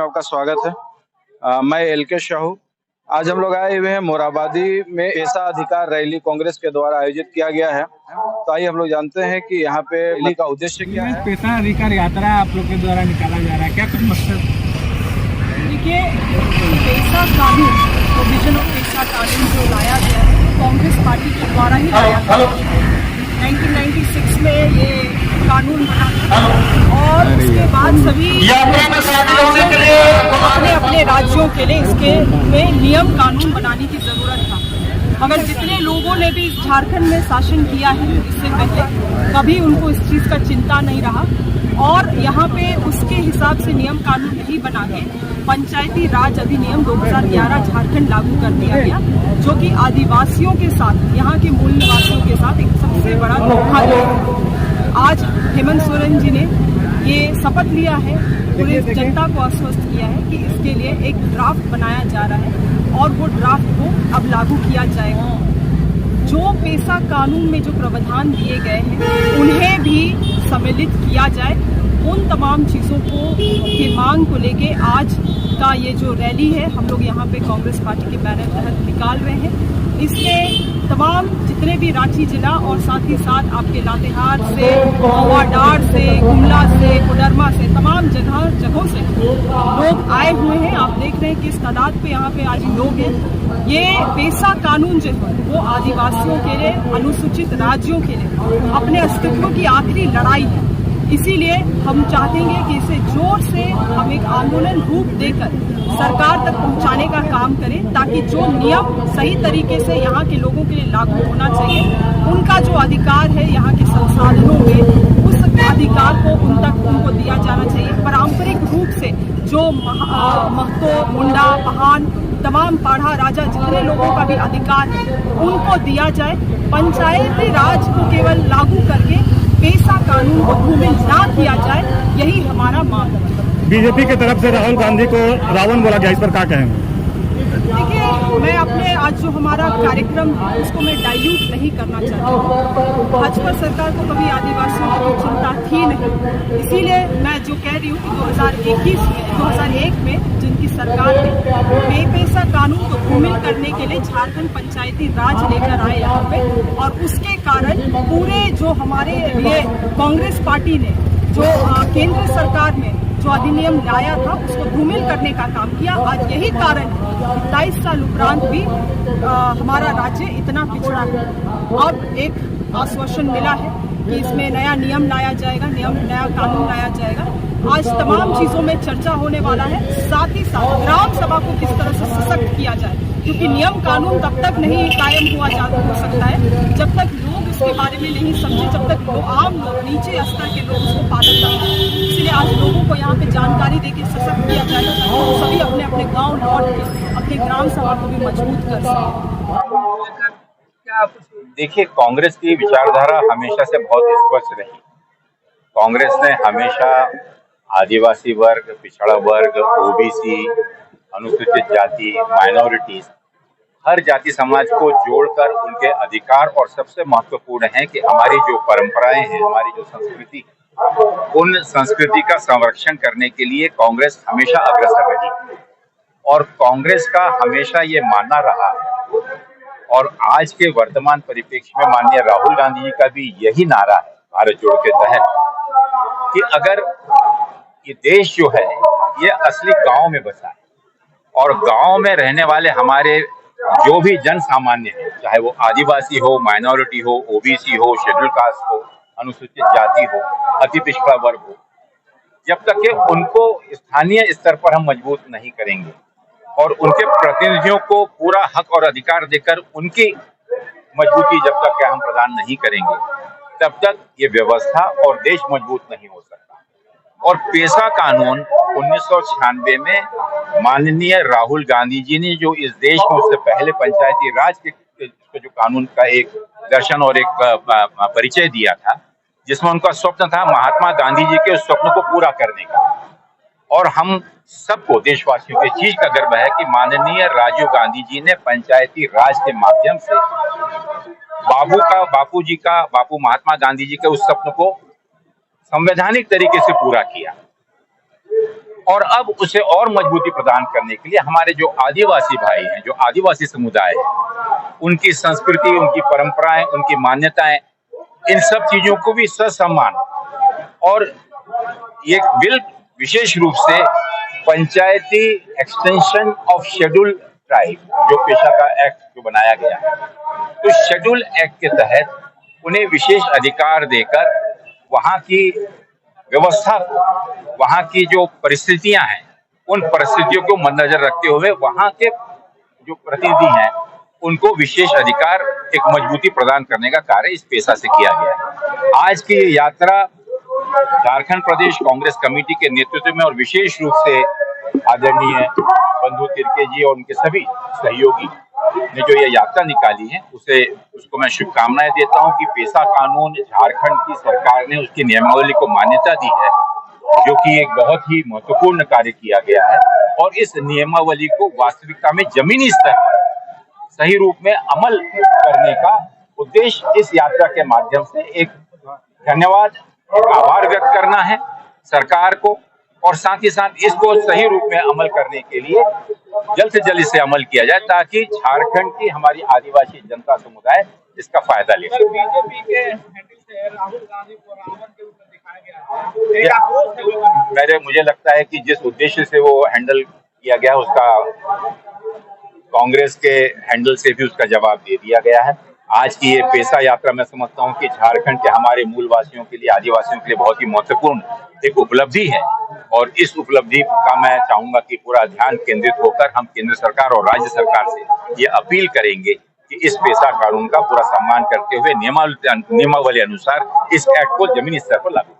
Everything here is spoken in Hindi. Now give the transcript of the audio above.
आपका स्वागत है। मैं एल.के. साहू। आज हम लोग आए हुए हैं मोरहाबादी में पेशा अधिकार रैली कांग्रेस के द्वारा आयोजित किया गया है। तो आइए हम लोग जानते हैं कि यहाँ पे रैली का उद्देश्य क्या है। पेशा अधिकार यात्रा आप लोग के द्वारा निकाला जा रहा है, क्या कुछ मकसद? देखिए, पेशा कानून, प्रोविजन ऑफ पेशा कानून जो लाया गया है कांग्रेस पार्टी के द्वारा ही लाया गया। 1996 में ये कानून बना और उसके बाद सभी अपने अपने राज्यों के लिए इसके में नियम कानून बनाने की जरूरत था। मगर जितने लोगों ने भी झारखंड में शासन किया है इससे पहले, कभी उनको इस चीज़ का चिंता नहीं रहा और यहाँ पे उसके हिसाब से नियम कानून नहीं बना के पंचायती राज अधिनियम 2011 झारखंड लागू कर दिया गया, जो कि आदिवासियों के साथ, यहाँ के मूल निवासियों के साथ एक सबसे बड़ा धोखा है। आज हेमंत सोरेन जी ने ये शपथ लिया है, पूरे जनता को आश्वस्त किया है कि इसके लिए एक ड्राफ्ट बनाया जा रहा है और वो ड्राफ्ट को अब लागू किया जाएगा। जो पेशा कानून में जो प्रावधान दिए गए हैं उन्हें भी सम्मिलित किया जाए। उन तमाम चीज़ों को की मांग को लेके आज का ये जो रैली है हम लोग यहाँ पे कांग्रेस पार्टी के बैनर तहत निकाल रहे हैं। इसमें तमाम जितने भी रांची जिला और साथ ही साथ आपके लातेहार से, मवाडार से, गुमला से, कोडरमा से, तमाम जगहों से लोग आए हुए हैं। आप देख रहे हैं किस तादाद पे यहाँ पे आज लोग हैं। ये पेशा कानून जो है वो आदिवासियों के लिए, अनुसूचित राज्यों के लिए अपने अस्तित्व की आखिरी लड़ाई है। इसीलिए हम चाहेंगे कि इसे जोर से हम एक आंदोलन रूप देकर सरकार तक पहुंचाने का काम करें, ताकि जो नियम सही तरीके से यहाँ के लोगों के लिए लागू होना चाहिए, उनका जो अधिकार है यहाँ के संसाधनों में, उस अधिकार को उनको दिया जाना चाहिए। पारंपरिक रूप से जो महतो, मुंडा, पहान, तमाम पाढ़ा राजा जितने लोगों का भी अधिकार है उनको दिया जाए। पंचायती राज को केवल लागू करके पेशा कानून को धूमिल ना किया जाए, यही हमारा मांग है। बीजेपी की तरफ से राहुल गांधी को रावण बोला गया, इस पर क्या कहेंगे? देखिए, मैं अपने आज जो हमारा कार्यक्रम है उसको मैं डाइल्यूट नहीं करना चाहती। भाजपा सरकार को कभी आदिवासियों की चिंता थी नहीं, इसीलिए मैं जो कह रही हूँ कि 2001 में जिनकी सरकार ने पेशा कानून को धूमिल करने के लिए झारखंड पंचायती राज लेकर आए यहाँ पे, और उसके कारण पूरे जो हमारे लिए कांग्रेस पार्टी ने जो केंद्र सरकार में जो अधिनियम लाया था उसको धूमिल करने का काम किया। आज यही कारण है 27 साल उपरांत भी हमारा राज्य इतना पिछड़ा है। अब एक आश्वासन मिला है कि इसमें नया नियम लाया जाएगा, नया कानून लाया जाएगा। आज तमाम चीज़ों में चर्चा होने वाला है। साथ ही साथ ग्राम सभा को किस तरह से सशक्त किया जाए, क्योंकि नियम कानून तब तक नहीं कायम हो सकता है जब तक लोग इसके बारे में नहीं समझे, जब तक आम लोग, नीचे स्तर के लोग उसको पालन करते हैं। इसलिए आज लोगों को यहाँ पे जानकारी देकर सशक्त किया जाएगा ताकि सभी अपने अपने गाँव लौट के अपने ग्राम सभा को भी मजबूत कर सकें। देखिए, कांग्रेस की विचारधारा हमेशा से बहुत स्पष्ट रही। कांग्रेस ने हमेशा आदिवासी वर्ग, पिछड़ा वर्ग, ओबीसी, अनुसूचित जाति, माइनॉरिटीज, हर जाति समाज को जोड़कर उनके अधिकार, और सबसे महत्वपूर्ण है कि हमारी जो परंपराएं हैं, हमारी जो संस्कृति, उन संस्कृति का संरक्षण करने के लिए कांग्रेस हमेशा अग्रसर रही। और कांग्रेस का हमेशा ये मानना रहा, और आज के वर्तमान परिप्रेक्ष्य में माननीय राहुल गांधी जी का भी यही नारा है भारत जोड़ो के तहत, कि अगर ये देश जो है ये असली गांव में बसा है, और गांव में रहने वाले हमारे जो भी जन सामान्य है, चाहे वो आदिवासी हो, माइनॉरिटी हो, ओबीसी हो, शेड्यूल कास्ट हो, अनुसूचित जाति हो, अति पिछड़ा वर्ग हो, जब तक कि उनको स्थानीय स्तर पर हम मजबूत नहीं करेंगे और उनके प्रतिनिधियों को पूरा हक और अधिकार देकर उनकी मजबूती जब तक हम प्रदान नहीं करेंगे, तब तक ये व्यवस्था और देश मजबूत नहीं हो सकता। और पेशा कानून 1996 में माननीय राहुल गांधी जी ने जो इस देश में उससे पहले पंचायती राज के जो कानून का एक दर्शन और एक परिचय दिया था, जिसमें उनका स्वप्न था महात्मा गांधी जी के उस स्वप्न को पूरा करने का। और हम सबको, देशवासियों के चीज का गर्व है कि माननीय राजीव गांधी जी ने पंचायती राज के माध्यम से बापू महात्मा गांधी जी के उस सपने को संवैधानिक तरीके से पूरा किया। और अब उसे और मजबूती प्रदान करने के लिए हमारे जो आदिवासी भाई हैं, जो आदिवासी समुदाय है, उनकी संस्कृति, उनकी परंपराएं, उनकी मान्यताएं, इन सब चीजों को भी ससम्मान और ये बिल विशेष रूप से पंचायती एक्सटेंशन ऑफ शेड्यूल ट्राइब जो पेशा का एक्ट जो बनाया गया है, तो शेड्यूल एक्ट के तहत उन्हें विशेष अधिकार देकर वहां की व्यवस्था, वहां की जो परिस्थितियां हैं, उन परिस्थितियों को मद्देनजर रखते हुए वहां के जो प्रतिनिधि हैं उनको विशेष अधिकार, एक मजबूती प्रदान करने का कार्य इस पेशा से किया गया है। आज की ये यात्रा झारखंड प्रदेश कांग्रेस कमेटी के नेतृत्व में और विशेष रूप से आदरणीय बंधु तिर्के जी और उनके सभी सहयोगी ने जो ये यात्रा निकाली है, उसको मैं शुभकामनाएं देता हूं कि पेशा कानून झारखंड की सरकार ने उसकी नियमावली को मान्यता दी है, जो कि एक बहुत ही महत्वपूर्ण कार्य किया गया है और इस नियमावली को वास्तविकता में जमीनी स्तर पर सही रूप में अमल करने का उद्देश्य इस यात्रा के माध्यम से एक धन्यवाद, एक आभार व्यक्त करना है सरकार को, और साथ ही साथ इसको सही रूप में अमल करने के लिए जल्द से जल्द इसे अमल किया जाए ताकि झारखंड की हमारी आदिवासी जनता समुदाय इसका फायदा ले सके। बीजेपी के हैंडल से राहुल गांधी को रावण के रूप में दिखाया गया है। मुझे लगता है कि जिस उद्देश्य से वो हैंडल किया गया उसका कांग्रेस के हैंडल से भी उसका जवाब दे दिया गया है। आज की ये पेशा यात्रा मैं समझता हूँ कि झारखंड के हमारे मूलवासियों के लिए, आदिवासियों के लिए बहुत ही महत्वपूर्ण एक उपलब्धि है और इस उपलब्धि का मैं चाहूंगा कि पूरा ध्यान केंद्रित होकर हम केंद्र सरकार और राज्य सरकार से ये अपील करेंगे कि इस पेशा कानून का पूरा सम्मान करते हुए नियमावली अनुसार इस एक्ट को जमीनी स्तर पर लागू